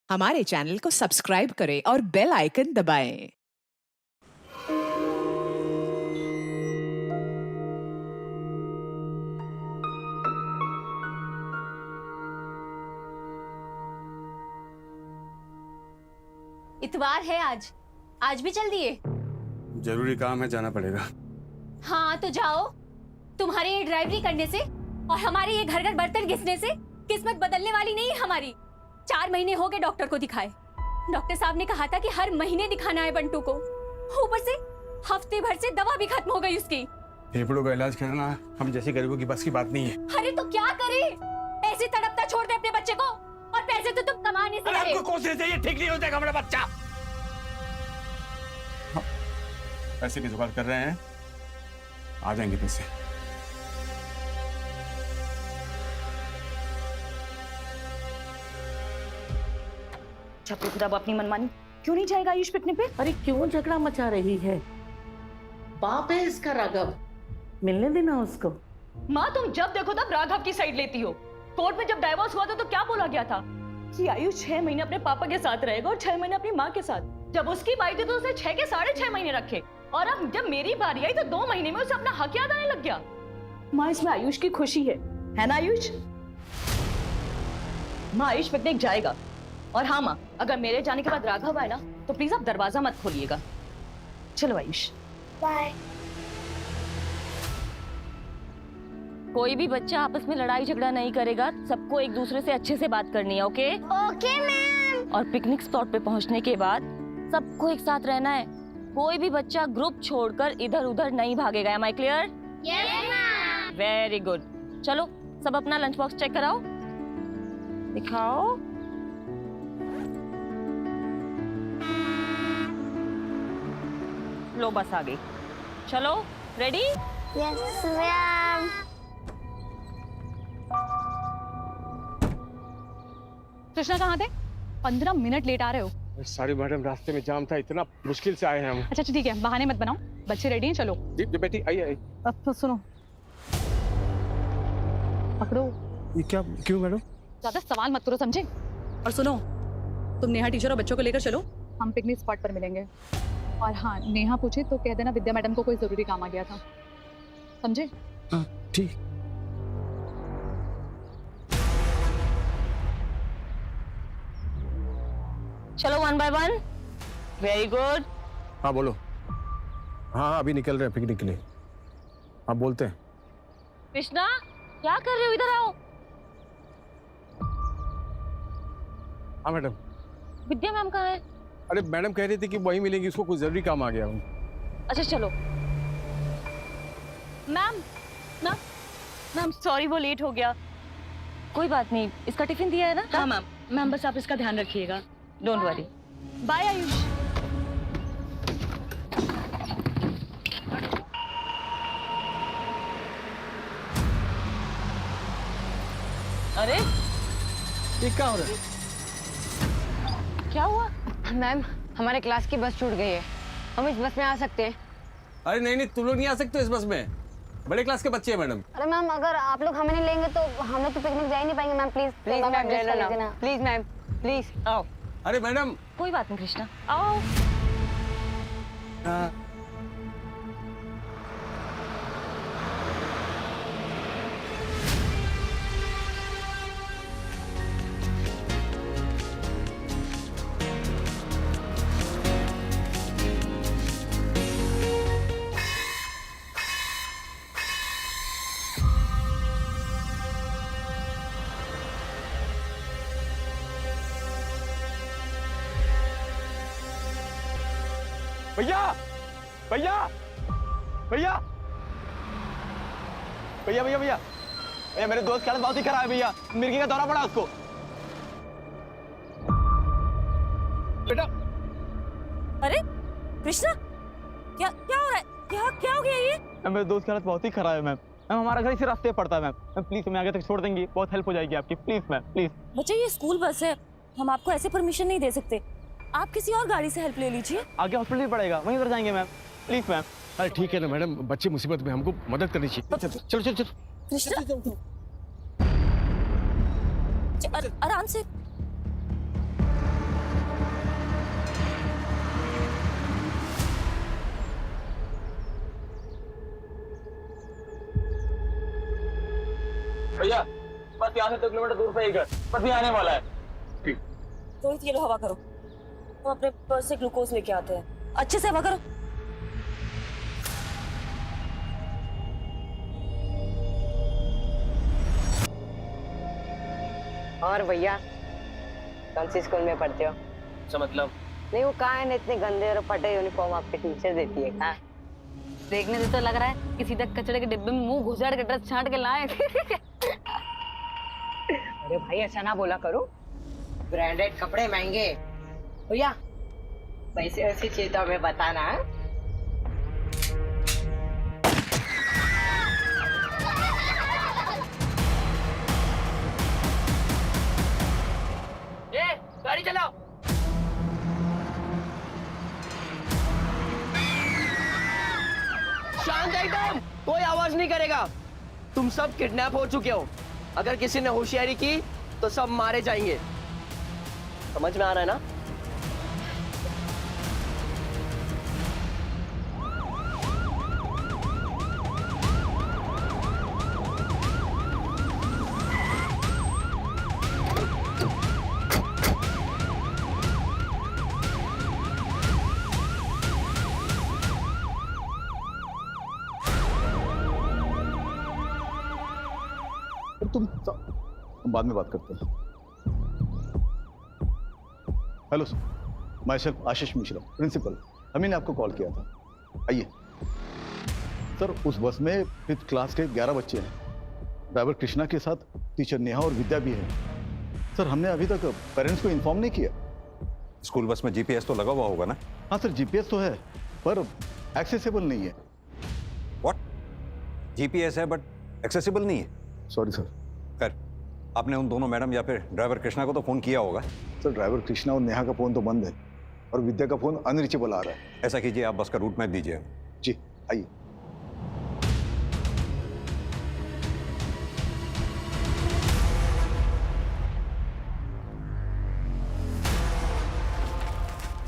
हमारे चैनल को सब्सक्राइब करें और बेल आइकन दबाएं। इतवार है आज। आज भी चल दिए? जरूरी काम है, जाना पड़ेगा। हाँ तो जाओ। तुम्हारे ये ड्राइवरी करने से और हमारे ये घर घर बर्तन घिसने से किस्मत बदलने वाली नहीं है हमारी। 4 महीने हो गए डॉक्टर को दिखाए। डॉक्टर साहब ने कहा था कि हर महीने दिखाना है बंटू को। ऊपर से हफ्ते भर से दवा भी खत्म हो गई उसकी। फेफड़ों का इलाज करना हम जैसे गरीबों की बस की बात नहीं है। अरे तो क्या करे? ऐसे तड़पता छोड़ दे अपने बच्चे को, और पैसे तो तुम कमाने से रहे। हमको कोशिश चाहिए, ठीक नहीं हो जाएगा हमारा बच्चा। पैसे की जुगाड़ कर रहे हैं, आ जाएंगे पैसे। छपरी खुदा अपनी मनमानी क्यों नहीं जाएगा आयुष पिकनिक पे? अरे क्यों झगड़ा मचा रही है? बाप है इसका राघव, मिलने देना उसको। माँ तुम जब देखो तब राघव की साइड लेती हो। कोर्ट में जब डाइवोर्स हुआ था तो क्या बोला गया था कि आयुष 6 महीने अपने पापा के साथ रहेगा और 6 महीने अपनी माँ के साथ। जब उसकी बारी थी तो उसे 6 के 6.5 महीने रखे, और अब जब मेरी बारी आई तो 2 महीने में उसे अपना हक याद आने लग गया। माँ इसमें आयुष की खुशी है ना आयुष? माँ आयुष पिकनिक जाएगा। और हाँ माँ, अगर मेरे जाने के बाद राघव आए ना तो प्लीज आप दरवाजा मत खोलिएगा। चलो आयुष बाय। कोई भी बच्चा आपस में लड़ाई झगड़ा नहीं करेगा। सबको एक दूसरे से अच्छे से बात करनी है, ओके? Okay ma'am. और पिकनिक स्पॉट पे पहुंचने के बाद सबको एक साथ रहना है। कोई भी बच्चा ग्रुप छोड़कर इधर उधर नहीं भागेगा। Am I clear? Yes ma'am. Very good. चलो सब अपना लंच बॉक्स चेक कराओ, दिखाओ। लो बस आ गई। चलो रेडी? Yes ma'am. कृष्णा कहाँ थे? 15 मिनट लेट आ रहे हो। सारी मैडम रास्ते में जाम था, इतना मुश्किल से आए हैं हम। अच्छा ठीक है, बहाने मत बनाओ। बच्चे रेडी हैं? चलो। जी बेटी आइए। अब तो सुनो, पकड़ो। ये क्या, क्यों मैडम? ज्यादा सवाल मत करो, समझे? और सुनो, तुम नेहा टीचर और बच्चों को लेकर चलो, हम पिकनिक स्पॉट पर मिलेंगे। और हाँ, नेहा पूछे तो कह देना विद्या मैडम को कोई जरूरी काम आ गया था, समझे? हाँ ठीक। चलो 1 by 1। Very good. हाँ बोलो। हाँ अभी निकल रहे हैं पिकनिक के लिए। हाँ बोलते हैं। कृष्णा क्या कर रहे हो? इधर आओ। हाँ मैडम। विद्या मैम कहाँ है? अरे मैडम कह रही थी कि वही मिलेंगी, उसको कुछ जरूरी काम आ गया। अच्छा चलो। मैम मैम मैम सॉरी, वो लेट हो गया। कोई बात नहीं, इसका टिफिन दिया है ना? हाँ मैम। मैम बस आप इसका ध्यान रखिएगा। Don't worry. बाय आयुष। अरे ये क्या हो रहा है? क्या हुआ? मैम हमारे क्लास की बस छूट गई है, हम इस बस में आ सकते हैं? अरे नहीं नहीं, तुम लोग नहीं आ सकते इस बस में, बड़े क्लास के बच्चे हैं मैडम। अरे मैम, अगर आप लोग हमें नहीं लेंगे तो हम लोग तो पिकनिक जा ही नहीं पाएंगे ma'am. Please please ma'am, ma'am ले adjust कर लेना, लीजिए ना। Please ma'am please. आओ। अरे मैडम। कोई बात नहीं कृष्णा, आओ। भैया भैया भैया भैया भैया भैया भैया, मेरे दोस्त की हालत बहुत ही खराब है भैया, मिर्गी का दौरा पड़ा उसको। बेटा। अरे कृष्णा क्या क्या हो रहा है? क्या हो गया ये? मेरे दोस्त की हालत बहुत ही खराब है मैम। मैम हमारा घर इसी रास्ते पड़ता है मैम। प्लीज हमें आगे तक छोड़ देंगी, बहुत हेल्प हो जाएगी आपकी। Please ma'am please. बच्चे ये स्कूल बस है, हम आपको ऐसे परमिशन नहीं दे सकते। आप किसी और गाड़ी से हेल्प ले लीजिए। आगे हॉस्पिटल भी पड़ेगा, वहीं पर जाएंगे मैम। Please ma'am. अरे ठीक है ना मैडम, बच्चे मुसीबत में, हमको मदद करनी चाहिए। चलो चलो चलो। कृष्णा आराम से। आपके यहाँ से 2 किलोमीटर दूर पे एक घर पर भी आने वाला है। रोहित ये लो हवा करो, हम अपने पर्स से ग्लूकोज लेके आते हैं, अच्छे से हवा करो। और भैया कौन सी स्कूल में पढ़ते हो? अच्छा मतलब नहीं वो कहाँ है, इतने गंदे और फटे यूनिफॉर्म आपके टीचर देती है कहाँ? देखने से तो लग रहा है कि सीधा कचड़े के डिब्बे में मुंह घुसाड़ के ड्रेस छांट के लाए। अरे भाई ऐसा ना बोला करो, ब्रांडेड कपड़े महंगे। भैया वैसे ऐसी चीज तो हमें बताना है। गाड़ी चलाओ। शांत एकदम, कोई आवाज नहीं करेगा। तुम सब किडनैप हो चुके हो। अगर किसी ने होशियारी की तो सब मारे जाएंगे। समझ में आ रहा है ना? हम बाद में बात करते हैं। Hello sir, myself Ashish Mishra, principal. हमी ने आपको कॉल किया था। आइए सर, उस बस में 5th क्लास के 11 बच्चे हैं। ड्राइवर कृष्णा के साथ टीचर नेहा और विद्या भी है। सर हमने अभी तक पेरेंट्स को इन्फॉर्म नहीं किया। स्कूल बस में जीपीएस तो लगा हुआ होगा ना? हाँ सर, जीपीएस तो है पर एक्सेसिबल नहीं है। व्हाट? जीपीएस है बट एक्सेसिबल नहीं है? Sorry sir. कर, आपने उन दोनों मैडम या फिर ड्राइवर कृष्णा को तो फोन किया होगा? सर ड्राइवर कृष्णा और नेहा का फोन तो बंद है और विद्या का फोन अनरीचेबल आ रहा है। ऐसा कीजिए, आप बस का रूट मैप दीजिए। जी आइए।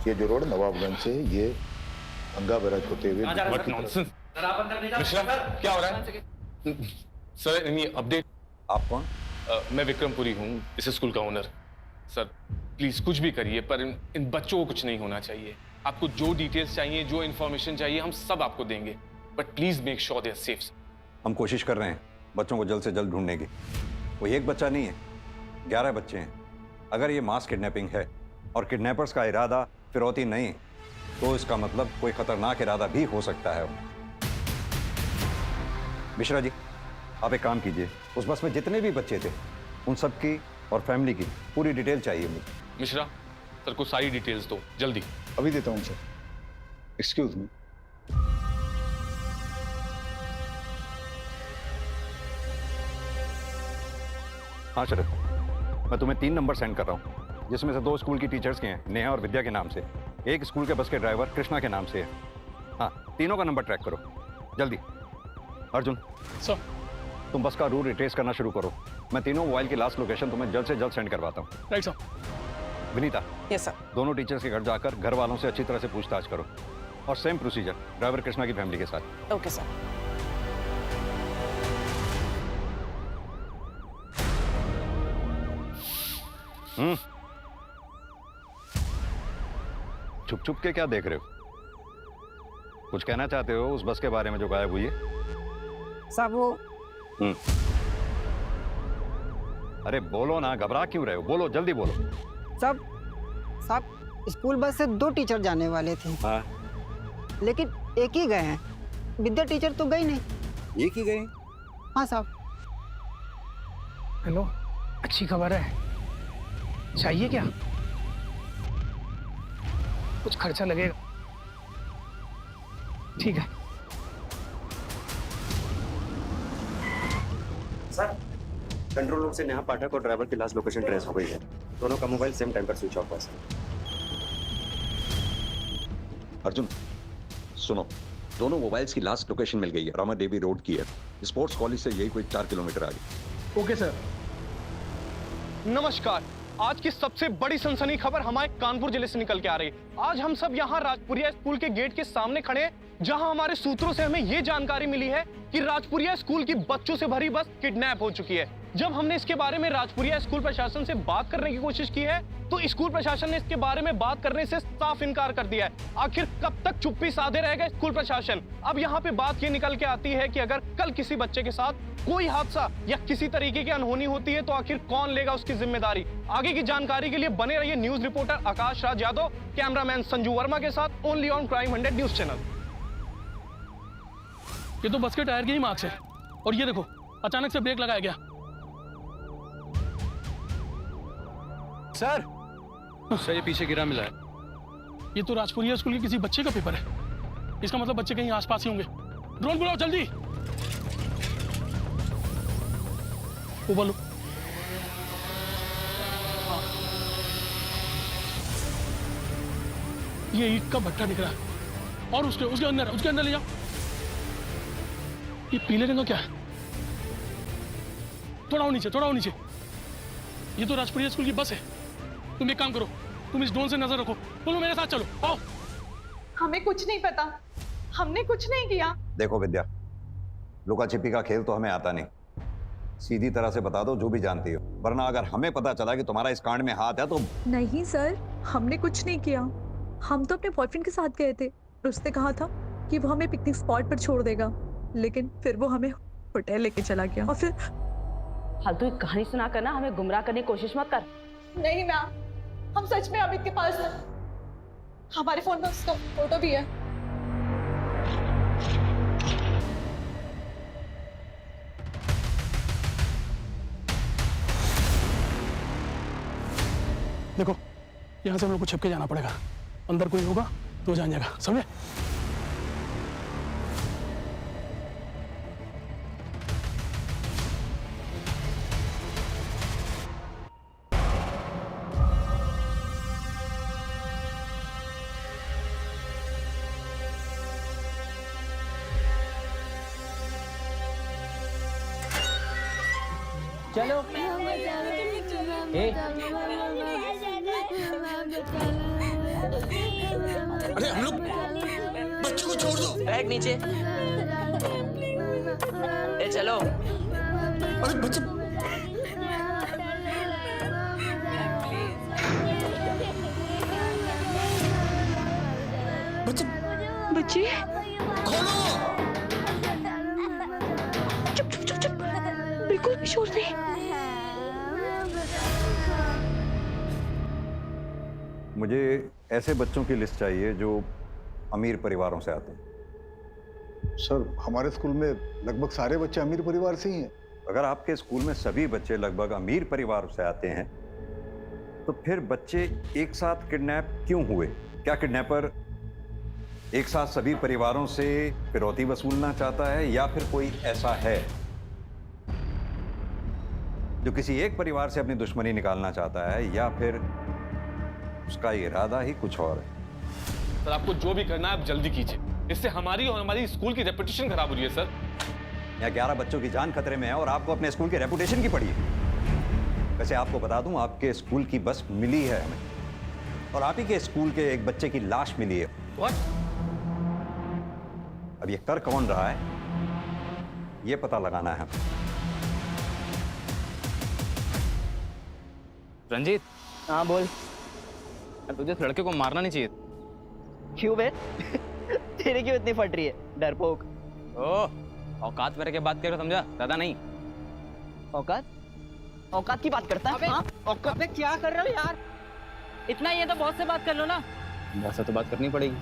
ये जो रोड नवाबगंज से ये गंगा बैराज होते हुए मिश्रा, क्या हो रहा है? Sir any update? आप कौन? मैं विक्रमपुरी हूँ, इस स्कूल का ओनर। सर प्लीज कुछ भी करिए पर इन बच्चों को कुछ नहीं होना चाहिए। आपको जो डिटेल्स चाहिए, जो इन्फॉर्मेशन चाहिए, हम सब आपको देंगे, but please make sure they are safe. हम कोशिश कर रहे हैं बच्चों को जल्द से जल्द ढूंढने की। कोई एक बच्चा नहीं है, 11 बच्चे हैं। अगर ये मास किडनैपिंग है और किडनैपर्स का इरादा फिरौती नहीं, तो इसका मतलब कोई खतरनाक इरादा भी हो सकता है। मिश्रा जी, आप एक काम कीजिए, उस बस में जितने भी बच्चे थे उन सब की और फैमिली की पूरी डिटेल चाहिए मुझे। मिश्रा सर को सारी डिटेल्स दो जल्दी। अभी देता हूँ सर। Excuse me. हाँ शरद, मैं तुम्हें 3 नंबर सेंड कर रहा हूँ, जिसमें से 2 स्कूल की टीचर्स के हैं, नेहा और विद्या के नाम से। एक स्कूल के बस के ड्राइवर कृष्णा के नाम से है। हाँ, तीनों का नंबर ट्रैक करो जल्दी। अर्जुन सर, तुम बस का रूट रिट्रेस करना शुरू करो। मैं तीनों मोबाइल की लास्ट लोकेशन तुम्हें जल्द से जल्द सेंड करवाता हूँ। Right sir. Vinita, yes sir. दोनों टीचर्स के घर जाकर घर वालों से अच्छी तरह से पूछताछ करो और सेम प्रोसीजर ड्राइवर कृष्णा की फैमिली के साथ। Okay sir. छुप छुप के क्या देख रहे हो? कुछ कहना चाहते हो उस बस के बारे में जो गायब हुई है? साहब वो अरे बोलो ना, घबरा क्यों रहे हो? बोलो, जल्दी बोलो। साहब स्कूल बस से 2 टीचर जाने वाले थे। हाँ, लेकिन एक ही गए हैं, विद्या टीचर तो गई नहीं। एक ही गए? हाँ साहब। हेलो, अच्छी खबर है, चाहिए क्या? कुछ खर्चा लगेगा। ठीक है सर। कंट्रोल रूम से नेहा पाठक और ड्राइवर की लास्ट लोकेशन ट्रेस हो गई है। दोनों का मोबाइल सेम टाइम पर स्विच ऑफ हुआ है। अर्जुन सुनो, दोनों मोबाइल्स की लास्ट लोकेशन मिल गई है, रामा देवी रोड की है। स्पोर्ट्स कॉलेज से यही कोई 4 किलोमीटर आगे। Okay sir. नमस्कार, आज की सबसे बड़ी सनसनी खबर हमारे कानपुर जिले से निकल के आ रही है। आज हम सब यहाँ राजपुरिया स्कूल के गेट के सामने खड़े हैं, जहाँ हमारे सूत्रों से हमें ये जानकारी मिली है कि राजपुरिया स्कूल की बच्चों से भरी बस किडनैप हो चुकी है। जब हमने इसके बारे में राजपुरिया स्कूल प्रशासन से बात करने की कोशिश की है तो स्कूल प्रशासन ने इसके बारे में बात करने से साफ इनकार कर दिया है। आखिर कब तक चुप्पी साधे रहेगा स्कूल प्रशासन? अब यहाँ पे बात ये निकल के आती है कि अगर कल किसी बच्चे के साथ कोई हादसा या किसी तरीके की अनहोनी होती है तो आखिर कौन लेगा उसकी जिम्मेदारी? आगे की जानकारी के लिए बने रहिए news reporter Akash Raj Yadav, cameraman Sanju Verma के साथ only on crime 100 news channel. ये तो बस के टायर के ही मार्क्स है और ये देखो अचानक से ब्रेक लगाया गया। सर ये पीछे गिरा मिला है। ये तो राजपुरिया स्कूल के किसी बच्चे का पेपर है। इसका मतलब बच्चे कहीं आसपास ही होंगे। ड्रोन बुलाओ जल्दी। ऊपर लो। हाँ। ये ईंट का भट्टा दिख रहा है और उसके अंदर ले जाओ। ये पीले रंग का क्या है? थोड़ा और नीचे। ये तो राजपुरिया स्कूल की बस है। तुम एक काम करो, तुम इस ड्रोन से नजर रखो। बोलो मेरे साथ चलो, आओ। हमें कुछ नहीं पता, हमने कुछ नहीं किया। देखो विद्या, लुका छिपी का खेल तो हमें आता नहीं। सीधी तरह से बता दो जो भी जानती हो, वरना अगर हमें पता चला कि तुम्हारा इस कांड में हाथ है तो। नहीं सर, हमने कुछ नहीं किया। हम तो अपने बॉयफ्रेंड के साथ गए थे और उसने कहा था कि वो हमें पिकनिक स्पॉट पर छोड़ देगा, लेकिन फिर वो हमें होटल लेके चला गया और फिर। फालतू एक कहानी सुना कर ना हमें गुमराह करने की कोशिश मत कर। नहीं मैम, हम सच में अमित के पास हैं। हमारे फोन में उसका फोटो भी है। देखो यहाँ से हम लोग को छिपके जाना पड़ेगा। अंदर कोई होगा तो जान जाएगा, समझे? चलो अरे हम लोग बच्चों को छोड़ दो। बैग नीचे। चलो। अरे बच्चे बच्चे खोलो। चुप बिल्कुल भी शोर नहीं। मुझे ऐसे बच्चों की लिस्ट चाहिए जो अमीर परिवारों से आते हैं। सर हमारे स्कूल में लगभग सारे बच्चे अमीर परिवार से ही हैं। अगर आपके स्कूल में सभी बच्चे लगभग अमीर परिवार से आते हैं तो फिर बच्चे एक साथ किडनैप क्यों हुए? क्या किडनैपर एक साथ सभी परिवारों से फिरौती वसूलना चाहता है या फिर कोई ऐसा है जो किसी एक परिवार से अपनी दुश्मनी निकालना चाहता है या फिर उसका इरादा ही कुछ और है? सर आपको जो भी करना है आप जल्दी कीजिए, इससे हमारी और हमारी स्कूल की रेपुटेशन खराब हो रही है सर। यहाँ 11 बच्चों की जान खतरे में है और आपको अपने स्कूल की रेपुटेशन की पड़ी है। वैसे आपको बता दूं, आपके स्कूल की बस मिली है हमें और आप ही के स्कूल के एक बच्चे की लाश मिली है। What? अब ये कर कौन रहा है ये पता लगाना है। रंजीत। हाँ बोल। तुझे इस लड़के को मारना नहीं चाहिए। क्यों बे? तेरे क्यों इतनी फट रही है डरपोक? ओह, औकात में रह के बात करो, समझा? दादा नहीं। औकात की बात करता है? हाँ? औकात में क्या कर रहे हो यार? इतना ही है तो बहुत से बात कर लो ना। बहुत से तो बात करनी पड़ेगी।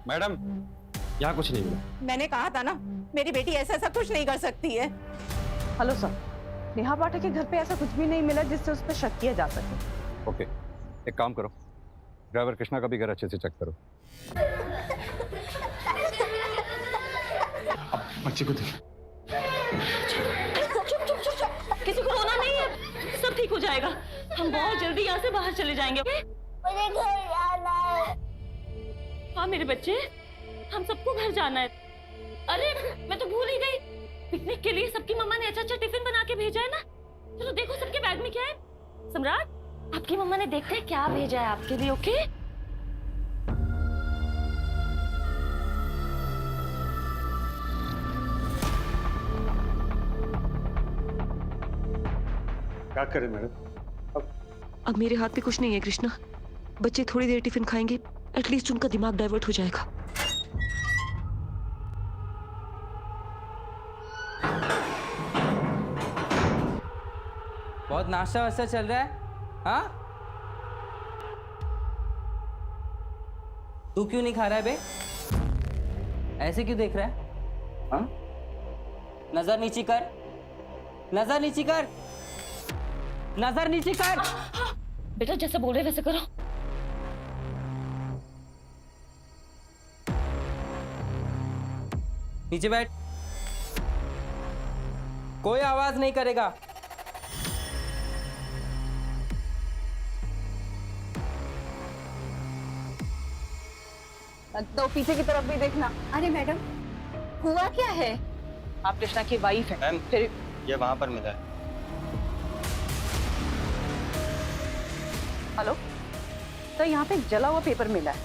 मैडम यहाँ कुछ नहीं मिला। मैंने कहा था ना, मेरी बेटी ऐसा कुछ नहीं कर सकती है। हेलो सर, नेहा पाठक के घर पे ऐसा कुछ भी नहीं मिला जिससे उस पर शक किया जा सके। ओके, एक काम करो, ड्राइवर कृष्णा का भी घर अच्छे से चेक करो। बच्चे को देख। किसी को रोना नहीं है, सब ठीक हो जाएगा। हम बहुत जल्दी यहाँ से बाहर चले जाएंगे। मुझे घर जाना है। हाँ मेरे बच्चे, हम सबको घर जाना है। अरे मैं तो भूल ही गई, पिकनिक के लिए सबकी मम्मा ने अच्छा अच्छा टिफिन बना के भेजा है ना। चलो देखो सबके बैग में क्या है। सम्राट, आपकी मम्मा ने देखते हैं क्या भेजा है आपके लिए। ओके क्या करें मैडम? अब मेरे हाथ में कुछ नहीं है कृष्णा। बच्चे थोड़ी देर टिफिन खाएंगे, एटलीस्ट उनका दिमाग डाइवर्ट हो जाएगा। बहुत नाश्ता वास्ता चल रहा है? हाँ, तू क्यों नहीं खा रहा है बे? ऐसे क्यों देख रहा है? हाँ? नजर नीची कर, नजर नीची कर, नजर नीची कर। बेटा जैसे बोल रहे वैसे करो। नीचे बैठ, कोई आवाज नहीं करेगा। तो पीछे की तरफ भी देखना। अरे मैडम, हुआ क्या है? आप कृष्णा की वाइफ है। फिर ये वहां पर मिला है। हेलो, तो यहाँ पे जला हुआ पेपर मिला है।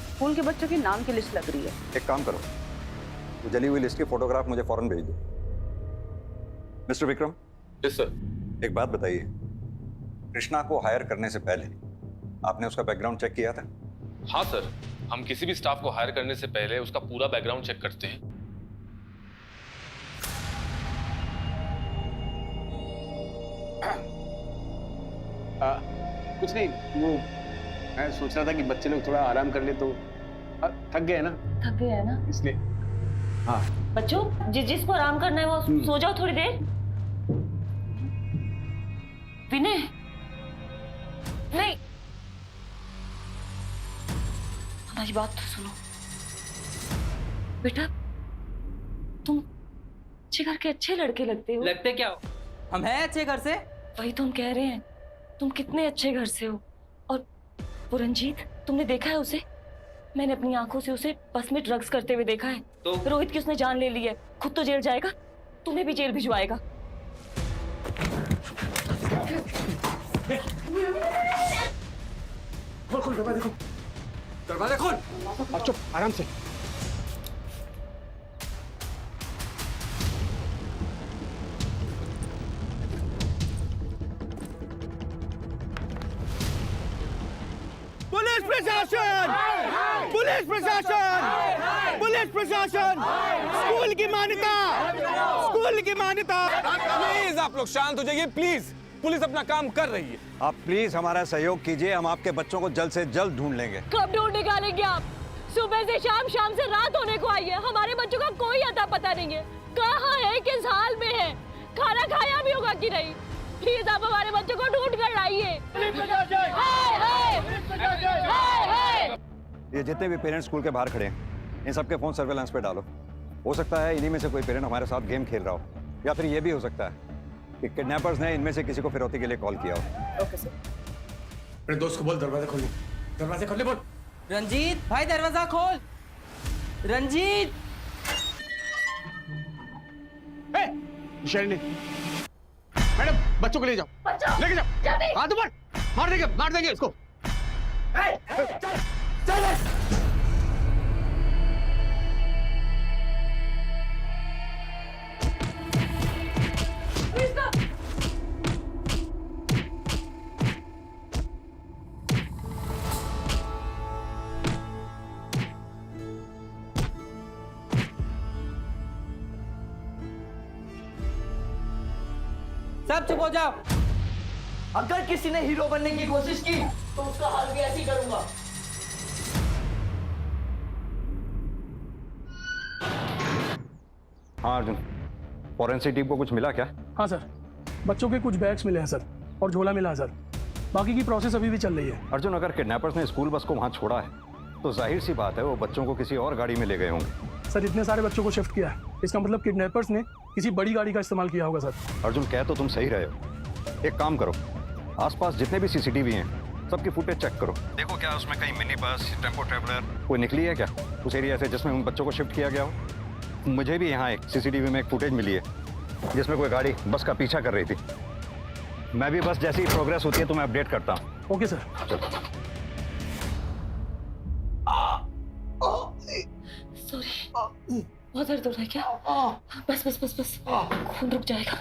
स्कूल के बच्चों के नाम की लिस्ट लग रही है। एक काम करो, वो जली हुई लिस्ट की फोटोग्राफ मुझे फौरन भेज दो। मिस्टर विक्रम। Yes sir. एक बात बताइए, कृष्णा को हायर करने से पहले आपने उसका बैकग्राउंड चेक किया था? हाँ सर, हम किसी भी स्टाफ को हायर करने से पहले उसका पूरा बैकग्राउंड चेक करते हैं। कुछ नहीं, वो मैं सोच रहा था कि बच्चे लोग थोड़ा आराम कर ले तो थक गए ना। थक गए है ना, इसलिए। हाँ बच्चों जिसको आराम करना है वो सो जाओ थोड़ी देर। विनय, नहीं, हमारी बात तो सुनो। बेटा तुम अच्छे घर के अच्छे लड़के लगते हो। लगते क्या हो? हम हैं अच्छे घर से। वही तुम कह रहे हैं, तुम कितने अच्छे घर से हो। और वो रंजीत, तुमने देखा है उसे? मैंने अपनी आंखों से उसे बस में ड्रग्स करते हुए देखा है। तो रोहित की उसने जान ले ली है, खुद तो जेल जाएगा, तुम्हें भी जेल भिजवाएगा। खोल दरवाजा खोल, दरवाजा खोल। चुप, आराम से। पुलिस प्रशासन, पुलिस प्रशासन, पुलिस प्रशासन, स्कूल की मान्यता, स्कूल की मान्यता। प्लीज आप लोग शांत हो जाइए, प्लीज। पुलिस अपना काम कर रही है। आप प्लीज हमारा सहयोग कीजिए, हम आपके बच्चों को जल्द से जल्द ढूंढ लेंगे। कब ढूंढ निकालेंगे आप? सुबह से शाम, शाम से रात होने को आई है, हमारे बच्चों का कोई अता पता नहीं है। कहाँ है, किस हाल में है, खाना खाया भी होगा कि नहीं? प्लीज आप हमारे बच्चों को ढूंढ कर लाइए। ये जितने भी पेरेंट्स स्कूल के बाहर खड़े हैं, इन सबके फोन सर्वेलेंस पे डालो। हो सकता है इन्हीं में से कोई पेरेंट हमारे साथ गेम खेल रहा हो, या फिर ये भी हो सकता है कि किडनैपर्स ने इनमें से किसी को फिरौती के लिए कॉल किया हो। Okay sir. अपने दोस्त को बोल दरवाजा खोलने, दरवाजा खोलने बोल। रंजीत भाई दरवाजा खोल। रंजीत, शैली, मैडम बच्चों को ले जाओ, लेके जाओ। हाथ ऊपर, मार देंगे इसको। सब चुप हो जाओ। अगर किसी ने हीरो बनने की कोशिश की तो उसका हाल भी ऐसे ही करूंगा। हाँ अर्जुन, फॉरेंसिक टीम को कुछ मिला क्या? हाँ सर, बच्चों के कुछ बैग्स मिले हैं सर, और झोला मिला है सर। बाकी की प्रोसेस अभी भी चल रही है। अर्जुन, अगर किडनैपर्स ने स्कूल बस को वहां छोड़ा है तो जाहिर सी बात है वो बच्चों को किसी और गाड़ी में ले गए होंगे। सर इतने सारे बच्चों को शिफ्ट किया है, इसका मतलब किडनैपर्स ने किसी बड़ी गाड़ी का इस्तेमाल किया होगा सर। अर्जुन, कह तो तुम सही रहे हो। एक काम करो, आसपास जितने भी सीसीटीवी हैं सबकी फुटेज चेक करो, देखो क्या उसमें कहीं मिनी बस, टेम्पो ट्रेवलर कोई निकली है क्या उस एरिया से जिसमें उन बच्चों को शिफ्ट किया गया हो। मुझे भी यहाँ एक सीसीटीवी में एक फुटेज मिली है जिसमें कोई गाड़ी बस का पीछा कर रही थी। मैं भी बस जैसी प्रोग्रेस होती है तो मैं अपडेट करता हूँ। Okay sir. सॉरी, बहुत दर्द हो रहा है क्या? बस बस बस बस, खून रुक जाएगा।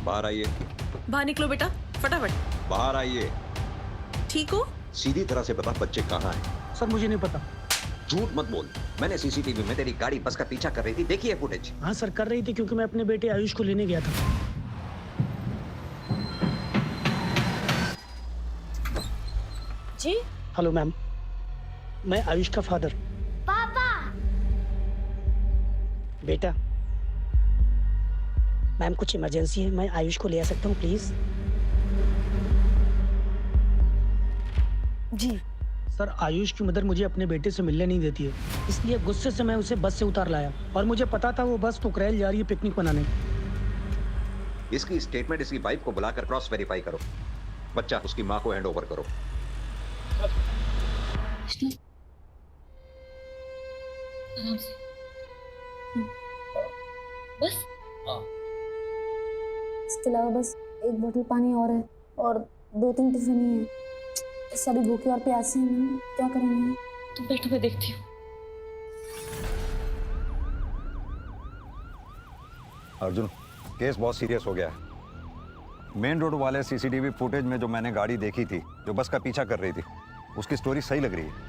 बाहर आइए। बाहर निकलो बेटा, फटाफट। बाहर आइए। ठीक हो? सीधी तरह से बता बच्चे कहाँ हैं? सर मुझे नहीं पता। झूठ मत बोल। मैंने सीसीटीवी में तेरी गाड़ी बस का पीछा कर रही थी, देखी है फुटेज? हाँ सर, कर रही थी क्योंकि मैं अपने बेटे आयुष को लेने गया था। जी हेलो मैम, मैं आयुष का फादर। पापा। बेटा, मैम कुछ इमरजेंसी है, मैं आयुष को ले आ सकता हूँ प्लीज? जी सर, आयुष की मदर मुझे अपने बेटे से मिलने नहीं देती है, इसलिए गुस्से से मैं उसे बस से उतार लाया और मुझे पता था वो बस टुकरेल जा रही है पिकनिक मनाने। इसकी स्टेटमेंट इसकी वाइफ को बुलाकर क्रॉस वेरीफाई करो। बच्चा उसकी माँ को हैंड ओवर करो। आराम से। बस इसके अलावा बस एक बोतल पानी और है और 2-3 टिफिन ही है। सभी भूखे और प्यासे हैं मैम, क्या करेंगे? तुम बैठो, मैं देखती हूँ। अर्जुन, केस बहुत सीरियस हो गया है। मेन रोड वाले सीसीटीवी फुटेज में जो मैंने गाड़ी देखी थी जो बस का पीछा कर रही थी, उसकी स्टोरी सही लग रही है।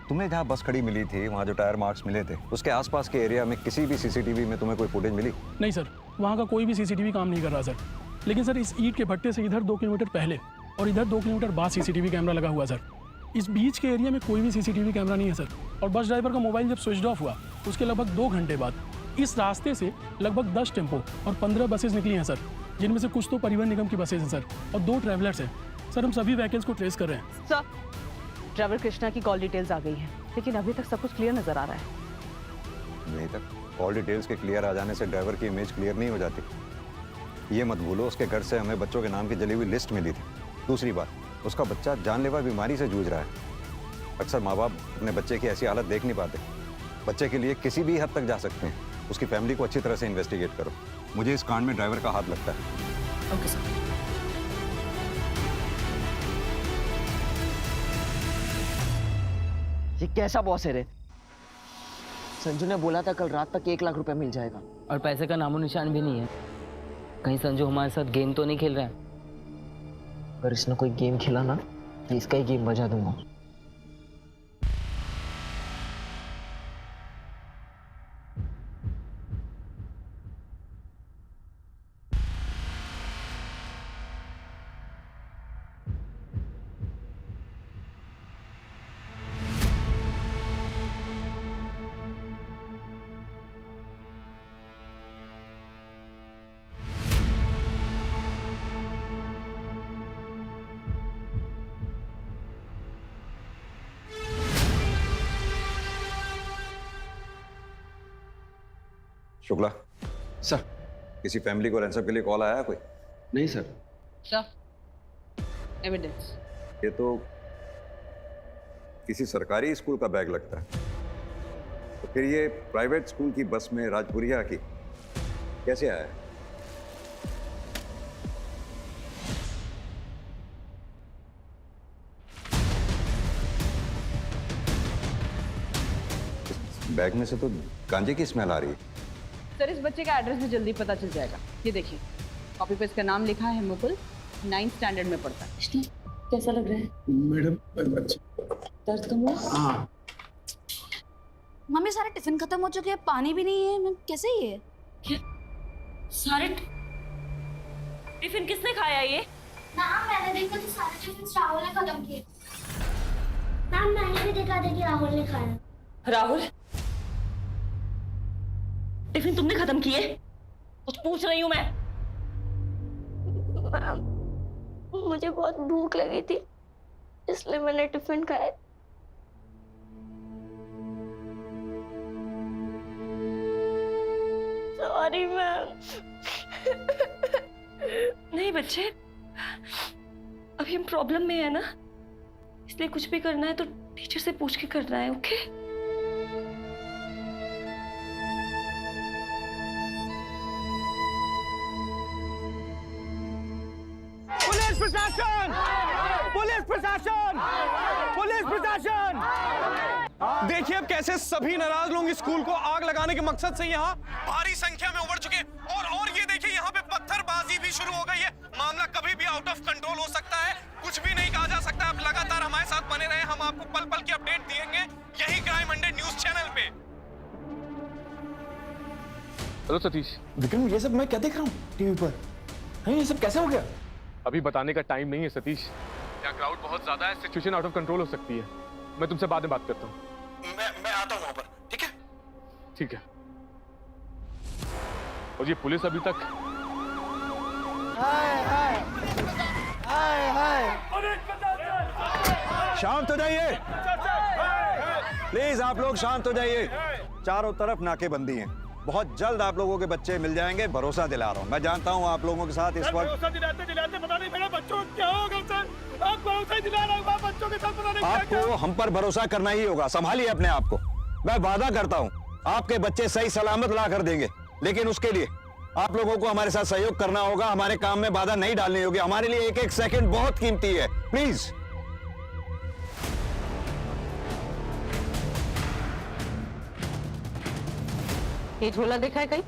तुम्हें जहाँ बस खड़ी मिली थी वहाँ जो टायर मार्क्स मिले थे, उसके आसपास के एरिया में किसी भी सीसीटीवी में तुम्हें कोई फुटेज मिली? नहीं सर, वहाँ का कोई भी सीसीटीवी काम नहीं कर रहा सर। लेकिन सर इस ईंट के भट्टे से इधर 2 किलोमीटर पहले और इधर 2 किलोमीटर बाद सीसीटीवी कैमरा लगा हुआ सर। इस बीच के एरिया में कोई भी सीसीटीवी कैमरा नहीं है सर। और बस ड्राइवर का मोबाइल जब स्विच ऑफ हुआ उसके लगभग 2 घंटे बाद इस रास्ते से लगभग 10 टेम्पो और 15 बसेस निकली हैं सर, जिनमें से कुछ तो परिवहन निगम की बसेस हैं सर और 2 ट्रैवलर्स हैं सर। हम सभी व्हीकल्स को ट्रेस कर रहे हैं सर। ड्राइवर कृष्णा की कॉल डिटेल्स आ गई हैं, लेकिन अभी तक सब कुछ क्लियर नजर आ रहा है। नहीं तक कॉल डिटेल्स के क्लियर आ जाने से ड्राइवर की इमेज क्लियर नहीं हो जाती। ये मत भूलो उसके घर से हमें बच्चों के नाम की जली हुई लिस्ट मिली थी। दूसरी बात, उसका बच्चा जानलेवा बीमारी से जूझ रहा है। अक्सर माँ बाप अपने बच्चे की ऐसी हालत देख नहीं पाते। बच्चे के लिए किसी भी हद तक जा सकते हैं। उसकी फैमिली को अच्छी तरह से इन्वेस्टिगेट करो। मुझे इस कांड में ड्राइवर का हाथ लगता है। Okay sir. ये कैसा बॉस है रे? संजू ने बोला था कल रात तक 1 लाख रुपए मिल जाएगा। और पैसे का नामो निशान भी नहीं है। कहीं संजू हमारे साथ गेम तो नहीं खेल रहा है? अगर इसने कोई गेम खेला ना तो इसका ही गेम बजा दूंगा। शुक्ला सर। किसी फैमिली को रैंसम के लिए कॉल आया कोई? नहीं सर। Sir evidence. ये तो किसी सरकारी स्कूल का बैग लगता है। तो फिर ये प्राइवेट स्कूल की बस में राजपुरिया की कैसे आया? बैग में से तो गांजे की स्मेल आ रही है। सर इस बच्चे का एड्रेस भी जल्दी पता चल जाएगा। ये देखिए, कॉपी पे इसका नाम लिखा है मुकुल, 9th स्टैंडर्ड में पढ़ता है। कैसा लग रहा है मैडम? दर्द कम हुआ? हाँ। मम्मी सारे टिफिन खत्म हो चुके हैं, पानी भी नहीं है। कैसे ये? क्या? सारे टिफिन किसने खाया ये? मैम मैंने देखा तो सारे टिफिन राहुल ने खत्म किए। मैम मैंने भी देखा था कि राहुल ने खाया। राहुल, टिफिन तुमने खत्म किए? कुछ पूछ रही हूँ मैं। मुझे बहुत भूख लगी थी इसलिए मैंने टिफिन खाया। Sorry ma'am. नहीं बच्चे, अभी हम प्रॉब्लम में है ना, इसलिए कुछ भी करना है तो टीचर से पूछ के करना है। ओके? पुलिस प्रशासन! पुलिस प्रशासन! पुलिस प्रशासन! देखिए अब कैसे सभी नाराज लोग स्कूल को आग लगाने के मकसद से यहाँ भारी संख्या में उमड़ चुके हैं। और ये देखिए यहाँ पे पत्थरबाजी भी शुरू हो गई है। मामला कभी भी आउट ऑफ कंट्रोल हो सकता है, कुछ भी नहीं कहा जा सकता। आप लगातार हमारे साथ बने रहे, हम आपको पल पल की अपडेट देंगे यही क्राइम 100 न्यूज चैनल पे। हेलो सतीश। विक्रम, ये सब मैं क्या देख रहा हूँ टीवी पर? ये सब कैसे हो गया? अभी बताने का टाइम नहीं है सतीश, यहाँ क्राउड बहुत ज्यादा है, सिचुएशन आउट ऑफ कंट्रोल हो सकती है। मैं तुमसे बाद में बात करता हूँ। मैं आता हूँ वहां पर, ठीक है? ठीक है। और ये पुलिस अभी तक शांत हो जाइए प्लीज, आप लोग शांत हो जाइए। चारों तरफ नाकेबंदी है, बहुत जल्द आप लोगों के बच्चे मिल जाएंगे, भरोसा दिला रहा हूँ। मैं जानता हूँ आप लोगों के साथ इस वक्त दिलाते पता नहीं मेरे बच्चों को क्या होगा सर। आप भरोसा दिला रहा हूँ, बच्चों के साथ पता नहीं आपको हम पर भरोसा करना ही होगा। संभालिए अपने आप को। मैं वादा करता हूँ आपके बच्चे सही सलामत ला कर देंगे, लेकिन उसके लिए आप लोगों को हमारे साथ सहयोग करना होगा। हमारे काम में बाधा नहीं डालनी होगी। हमारे लिए एक एक सेकंड बहुत कीमती है। प्लीज। ये झोला देखा है कहीं?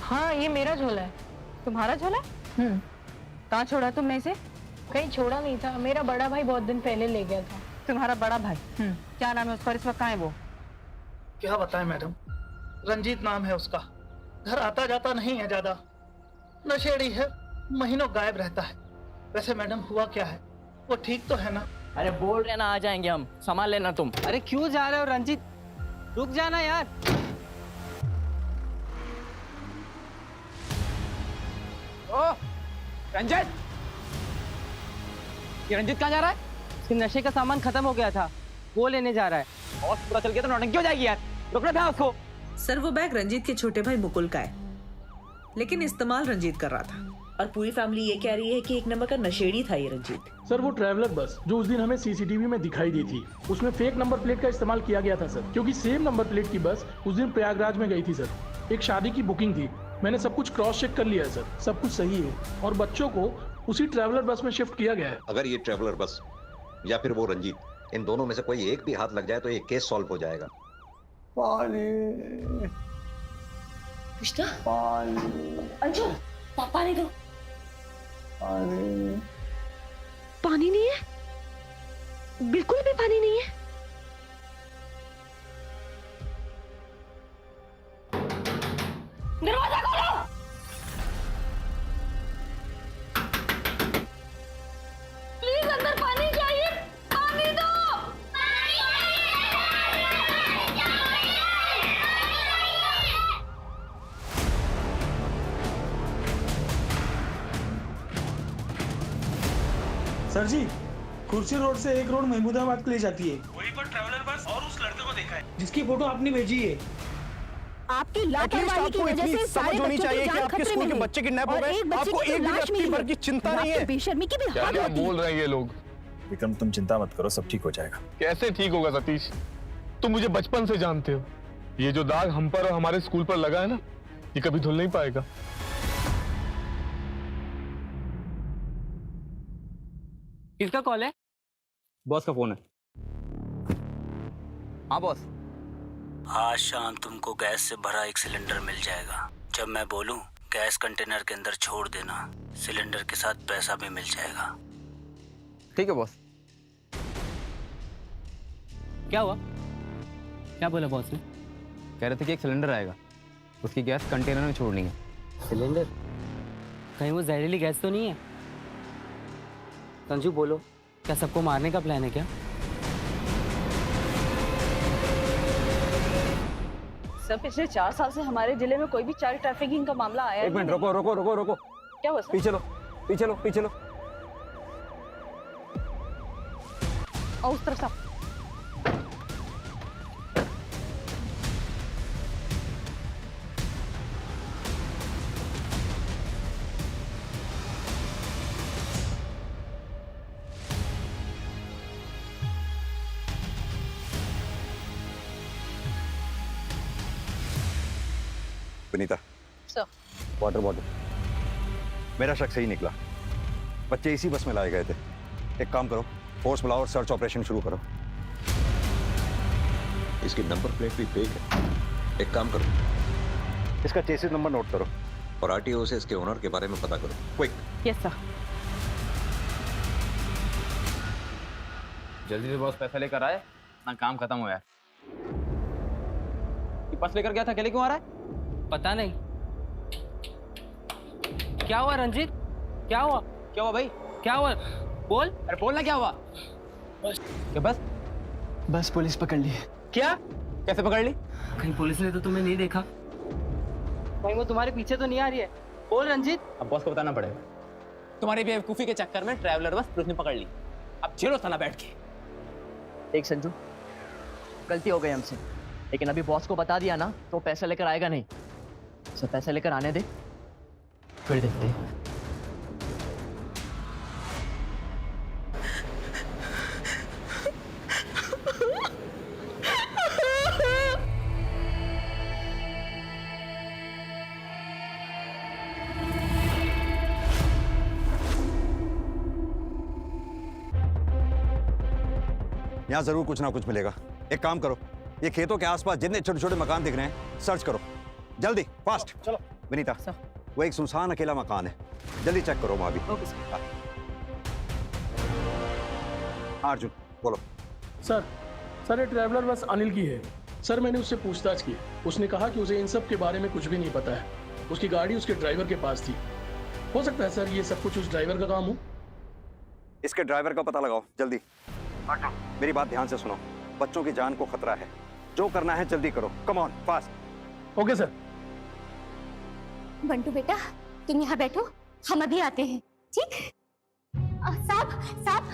हाँ, ये मेरा झोला है। तुम्हारा झोला? कहाँ छोड़ा तुमने इसे? कहीं छोड़ा नहीं था, मेरा बड़ा भाई बहुत दिन पहले ले गया था। तुम्हारा बड़ा भाई? क्या नाम है उसका? इस वक्त कहाँ है वो? क्या बताएं मैडम, रंजीत नाम है उसका। घर आता जाता नहीं है ज्यादा, नशेड़ी है, महीनों गायब रहता है। वैसे मैडम हुआ क्या है, वो ठीक तो है ना? अरे बोल रहे ना, आ जाएंगे हम, संभाल लेना तुम। अरे क्यों जा रहे हो रंजीत, रुक जाना यार। ओ रंजीत, ये रंजीत कहाँ जा रहा है? इसके नशे का सामान खत्म हो गया था, वो लेने जा रहा है। और पता चल गया तो नौटंकी हो जाएगी यार। रुकना था उसको। सर वो बैग रंजीत के छोटे भाई मुकुल का है, लेकिन इस्तेमाल रंजीत कर रहा था। और पूरी फैमिली ये कह रही है कि एक नंबर का नशेड़ी था ये रंजीत। सर वो ट्रैवलर बस जो उस दिन हमें सीसीटीवी में दिखाई दी थी, उसमें फेक नंबर प्लेट का इस्तेमाल किया गया था सर, क्योंकि सेम नंबर प्लेट की बस उस दिन प्रयागराज में गई थी सर। एक शादी की बुकिंग थी, मैंने सब कुछ क्रॉस चेक कर लिया है सर, सब कुछ सही है। और बच्चों को उसी ट्रैवलर बस में शिफ्ट किया गया है। अगर ये ट्रैवलर बस या फिर वो रंजीत, इन दोनों में से कोई एक भी हाथ लग जाए तो ये केस सॉल्व हो जाएगा। पानी, कृष्णा, पानी, अंजू, पानी दो। पानी, पानी नहीं है, बिल्कुल भी पानी नहीं है। दरवाजा खोलो। प्लीज अंदर पानी चाहिए, पानी दो। सर जी, कुर्सी रोड से एक रोड महमूदाबाद के लिए जाती है। वहीं पर ट्रैवलर बस और उस लड़के को देखा है जिसकी फोटो आपने भेजी है। आपकी लापरवाही की वजह से सारे होनी बच्चों चाहिए की कि जान आपके खतरे स्कूल में के है। बच्चे किडनैप हो और गए, एक बच्चे आपको की तो एक भी लाश रत्ती मिली भर है। की चिंता नहीं है। आपकी बेशर्मी की भी क्या हद क्या होती है। बोल रहे हैं ये लोग? विक्रम तुम चिंता मत करो, सब ठीक हो जाएगा। कैसे ठीक होगा सतीश, तुम मुझे बचपन से जानते हो। ये जो दाग हम पर और हमारे स्कूल पर लगा है ना, ये कभी धुल नहीं पाएगा। किसका कॉल है? बॉस का फोन है। हाँ बॉस। आज शाम तुमको गैस से भरा एक सिलेंडर मिल जाएगा। जब मैं बोलूं गैस कंटेनर के अंदर छोड़ देना, सिलेंडर के साथ पैसा भी मिल जाएगा। ठीक है बॉस। क्या हुआ? क्या बोला बॉस ने? कह रहे थे कि एक सिलेंडर आएगा, उसकी गैस कंटेनर में छोड़नी है। सिलेंडर? कहीं वो जहरीली गैस तो नहीं है? संजू बोलो, क्या सबको मारने का प्लान है क्या? सर पिछले 4 साल से हमारे जिले में कोई भी चाइल्ड ट्रैफिकिंग का मामला आया एक मिनट, रुको रुको रुको रुको। क्या हुआ सर? पीछे लो पीछे लो पीछे लो। और उस तरफ से विनीता, सर, वाटर बॉटल। मेरा शक सही निकला, बच्चे इसी बस में लाए गए थे। एक काम करो, फोर्स बुलाओ और सर्च ऑपरेशन शुरू करो। इसकी नंबर प्लेट भी फेक है। एक काम करो, इसका चेसिस नंबर नोट करो और आरटीओ से इसके ओनर के बारे में पता करो, क्विक। Yes sir. जल्दी से बॉस पैसा लेकर आए ना, काम खत्म हो यार। ये पर्स लेकर गया था, अकेले क्यों आ रहा है? पता नहीं। क्या हुआ रंजीत? क्या हुआ? क्या हुआ भाई? क्या हुआ? बोल। अरे बोलना क्या हुआ? क्या बस? बस पुलिस पकड़ ली। क्या? कैसे पकड़ ली? कहीं पुलिस ने तो तुम्हें नहीं देखा? कहीं वो तुम्हारे पीछे तो नहीं आ रही है? बोल रंजीत। अब बॉस को बताना पड़ेगा। तुम्हारी बेवकूफी के चक्कर में ट्रैवलर बस पुलिस ने पकड़ ली। अब झेलो साला बैठ के। देख संजू, गलती हो गई हमसे, लेकिन अभी बॉस को बता दिया ना तो पैसा लेकर आएगा नहीं। सब पैसा लेकर आने दे, फिर देखते हैं। यहाँ जरूर कुछ ना कुछ मिलेगा। एक काम करो, ये खेतों के आसपास जितने छोटे छोटे मकान दिख रहे हैं सर्च करो, जल्दी, फास्ट। चलो विनीता, वो एक सुनसान अकेला मकान है, जल्दी चेक करो वहां भी। Okay sir. अर्जुन बोलो। सर ये ट्रैवलर बस अनिल की है। सर मैंने उससे पूछताछ की, उसने कहा कि उसे इन सब के बारे में कुछ भी नहीं पता है। उसकी गाड़ी उसके ड्राइवर के पास थी। हो सकता है सर ये सब कुछ उस ड्राइवर का काम हो। इसके ड्राइवर का पता लगाओ जल्दी। मेरी बात ध्यान से सुनो, बच्चों की जान को खतरा है, जो करना है जल्दी करो। Come on, fast. Okay sir. Bantu बेटा, तुम यहाँ बैठो, हम अभी आते हैं, ठीक? साहब साहब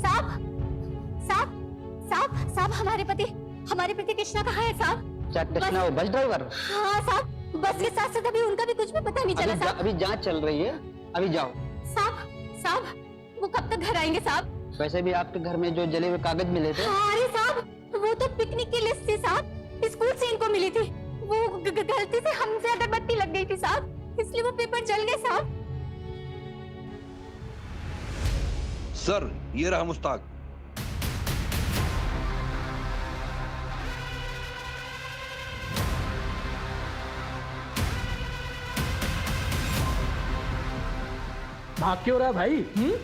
साहब साहब साहब साहब हमारे पति कृष्णा कहाँ है साहब? क्या कृष्णा वो बस ड्राइवर? हाँ साहब, बस के साथ साथ अभी उनका भी कुछ भी पता नहीं चला साहब। अभी जांच चल रही है, अभी जाओ। साहब वो कब तक घर आएंगे साहब? वैसे भी आपके घर में जो जले हुए कागज मिले थे। अरे साहब वो तो पिकनिक की लिस्ट थी साहब, स्कूल से इनको मिली थी। वो गलती से हमसे अगरबत्ती लग गई थी साहब, इसलिए वो पेपर जल गए साहब। सर ये रहा मुश्ताक। भाग क्यों रहा है भाई?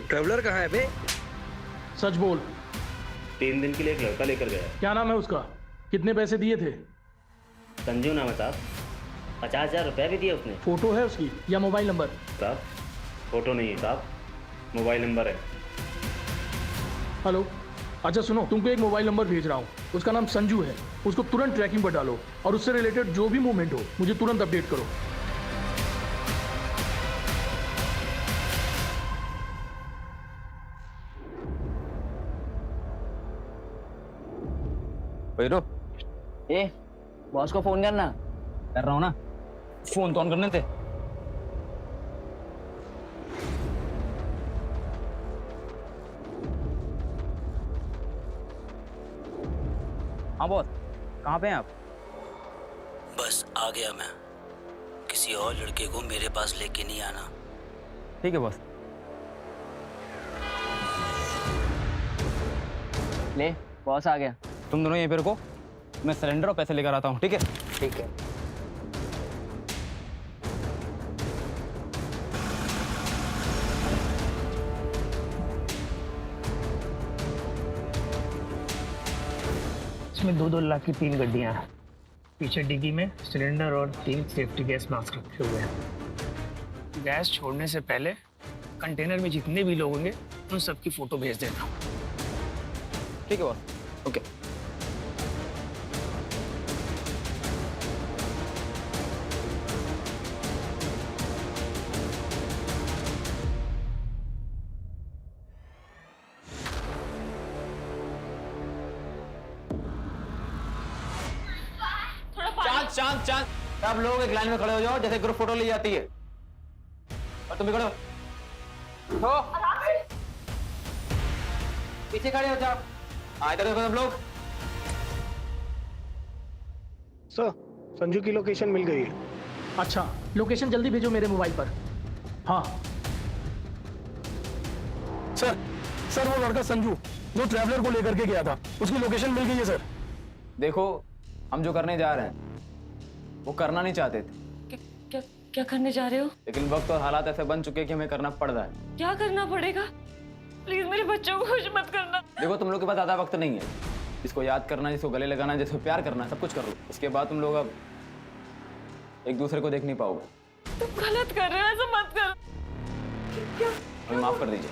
ट्रैवलर कहाँ है बे? सच बोल। 3 दिन के लिए एक लड़का लेकर गया। क्या नाम है उसका? कितने पैसे दिए थे? संजू नाम है साहब। 50,000 रुपया भी दिए उसने। फोटो है उसकी या मोबाइल नंबर? साहब फोटो नहीं है साहब, मोबाइल नंबर है। हेलो, अच्छा सुनो, तुमको एक मोबाइल नंबर भेज रहा हूँ, उसका नाम संजू है। उसको तुरंत ट्रैकिंग पर डालो और उससे रिलेटेड जो भी मूवमेंट हो मुझे तुरंत अपडेट करो। हीरो, बॉस को फोन करना। कर रहा हूँ ना, फोन तो ऑन करने थे। हाँ बॉस, कहाँ पे हैं आप? बस आ गया मैं। किसी और लड़के को मेरे पास लेके नहीं आना। ठीक है बॉस। ले, बॉस आ गया। तुम दोनों यहीं पे रुको, मैं सिलेंडर और पैसे लेकर आता हूँ, ठीक है? ठीक है। इसमें 2-2 लाख की 3 गड्डियां हैं। पीछे डिग्गी में सिलेंडर और 3 सेफ्टी गैस मास्क रखे हुए हैं। गैस छोड़ने से पहले कंटेनर में जितने भी लोग होंगे उन सबकी फोटो भेज देना। ठीक है बॉस, ओके। चांद सब लोग एक लाइन में खड़े हो जाओ, जैसे ग्रुप फोटो ली जाती है। और तुम भी खड़े हो। पीछे खड़े हो जाओ। इधर देखो सब लोग। सर, संजू की लोकेशन मिल गई है। अच्छा, लोकेशन जल्दी भेजो मेरे मोबाइल पर। हाँ सर, सर वो लड़का संजू जो ट्रैवलर को लेकर के गया था, उसकी लोकेशन मिल गई है सर। देखो, हम जो करने जा रहे हैं वो करना नहीं चाहते थे। क्या करने जा रहे हो? लेकिन वक्त और हालात ऐसे बन चुके हैं कि हमें करना पड़ रहा है। क्या करना पड़ेगा? प्लीज मेरे बच्चों को खुश मत करना। देखो, तुम लोग के पास ज्यादा वक्त नहीं है। जिसको याद करना, जिसको गले लगाना, जिसको प्यार करना, सब कुछ कर लो। इसके बाद तुम लोग अब एक दूसरे को देख नहीं पाओगे। तुम गलत कर रहे हो, ऐसा मत कर। क्या? हमें माफ कर दीजिए।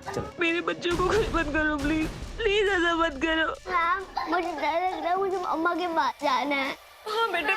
चलो। मेरे बच्चों को खुश मत करो प्लीज, प्लीज ऐसा मत करो। हाँ, मुझे डर लग रहा है, मुझे अम्मा के पास जाना है। हाँ बेटा।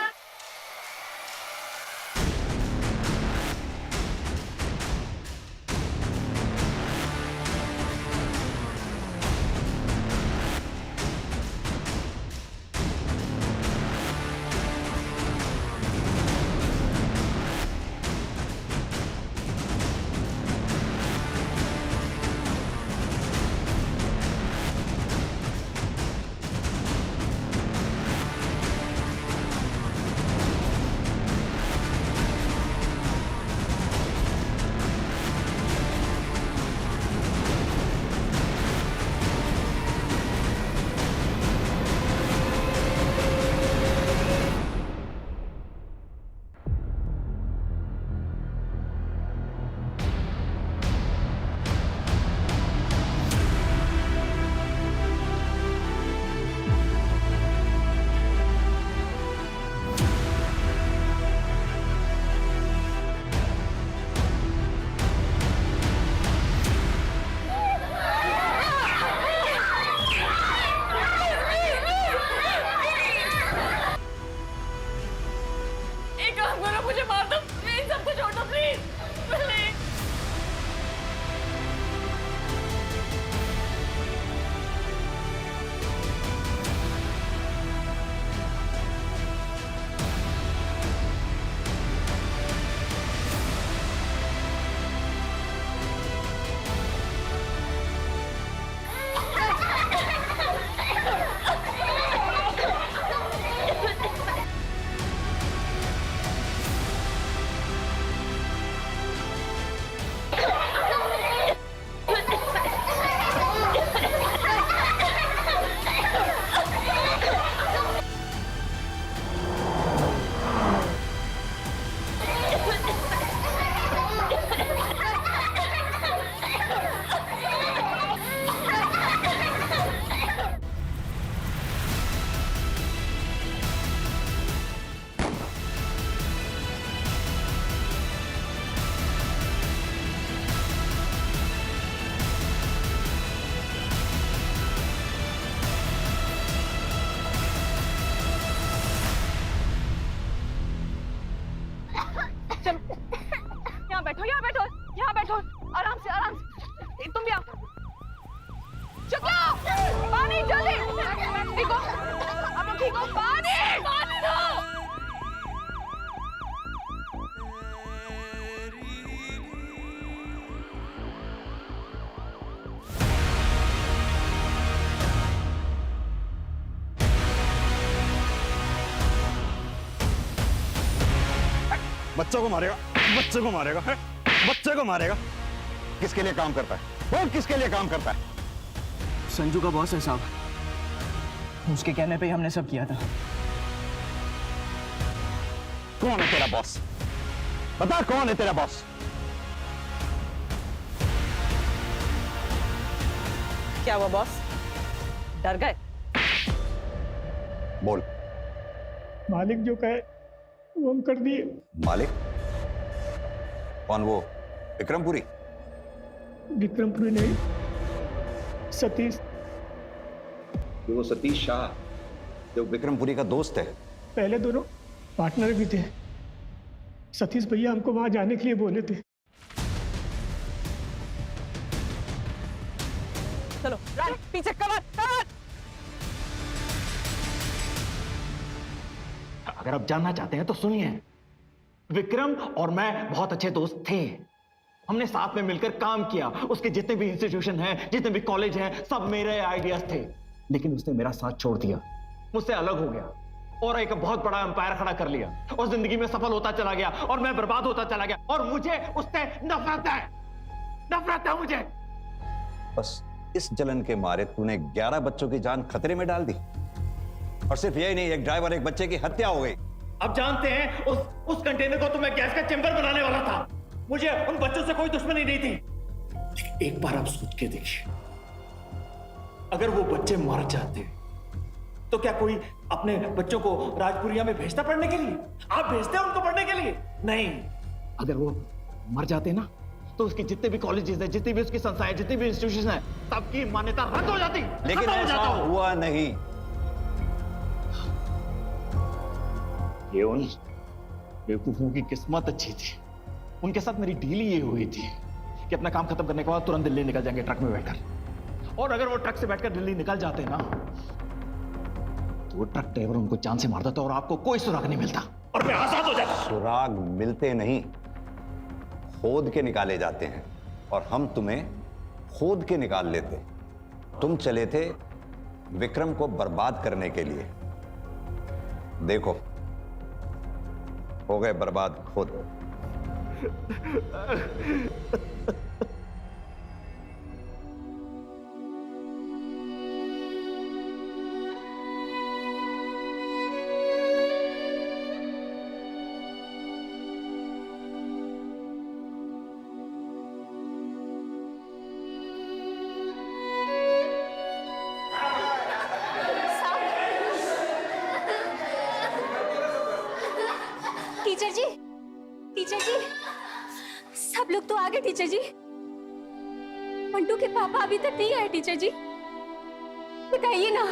मुझे मार दो प्लीज, सबको छोड़ दो प्लीज, प्लीज। यहाँ बैठो, यहाँ बैठो, आराम से, आराम से। तुम भी आओ। शुक्ला, पानी जल्दी। ठीक हो? आप लोग ठीक हो? पानी, पानी दो। बच्चों को मारेगा, बच्चे को मारेगा, है? बच्चे को मारेगा। किसके लिए काम करता है? वो किसके लिए काम करता है? संजू का बॉस है साहब, उसके कहने पे ही हमने सब किया था। कौन है तेरा बॉस? बता, कौन है तेरा बॉस? क्या हुआ बॉस, डर गए? बोल। मालिक जो कहे वो हम कर दिए। मालिक? कौन? वो विक्रमपुरी? विक्रमपुरी नहीं, सतीश। वो सतीश शाह जो विक्रमपुरी का दोस्त है। पहले दोनों पार्टनर भी थे। सतीश भैया हमको वहां जाने के लिए बोले थे। चलो पीछे, कवर कवर। अगर आप जानना चाहते हैं तो सुनिए, विक्रम और मैं बहुत अच्छे दोस्त थे। हमने साथ में मिलकर काम किया। उसके जितने भी इंस्टीट्यूशन हैं, जितने भी कॉलेज हैं, सब मेरे आइडियाज थे। लेकिन उसने मेरा साथ छोड़ दिया, मुझसे अलग हो गया और एक बहुत बड़ा एम्पायर खड़ा कर लिया और जिंदगी में सफल होता चला गया और मैं बर्बाद होता चला गया और मुझे उससे नफरत है। नफरत है मुझे। बस इस जलन के मारे तूने 11 बच्चों की जान खतरे में डाल दी। और सिर्फ यही नहीं, एक ड्राइवर एक बच्चे की हत्या हो गई। अब जानते हैं उस कंटेनर को तो मैं गैस का चेंबर बनाने वाला था। मुझे उन बच्चों से कोई दुश्मनी नहीं थी। लेकिन एक बार आप सोच के देखिए, अगर वो बच्चे मर जाते तो क्या कोई अपने बच्चों को राजपुरिया में भेजता पढ़ने के लिए? आप भेजते हैं उनको पढ़ने के लिए? नहीं। अगर वो मर जाते ना तो उसके जितने भी कॉलेजेस हैं, जितनी भी उसकी संस्थाएं, जितनी भी इंस्टीट्यूशन हैं, सबकी मान्यता रद्द हो जाती। लेकिन ऐसा हुआ नहीं। ये उन बेवकूफों की किस्मत अच्छी थी। उनके साथ मेरी डील ये हुई थी कि अपना काम खत्म करने के बाद तुरंत दिल्ली निकल जाएंगे ट्रक में बैठकर। और अगर वो ट्रक से बैठकर दिल्ली निकल जाते ना तो वो ट्रक ड्राइवर उनको जान से मार देता और आपको कोई सुराग नहीं मिलता और मैं आजाद हो जाता। सुराग मिलते नहीं, खोद के निकाले जाते हैं। और हम तुम्हें खोद के निकाल लेते। तुम चले थे विक्रम को बर्बाद करने के लिए। देखो, हो गए बर्बाद खुद। टीचर जी, टीचर जी, सब लोग तो आ गए टीचर जी। मंटू के पापा अभी तक नहीं आए टीचर जी, बताइए ना।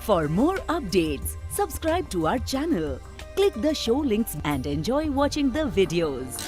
For more updates, subscribe to our channel, click the show links and enjoy watching the videos.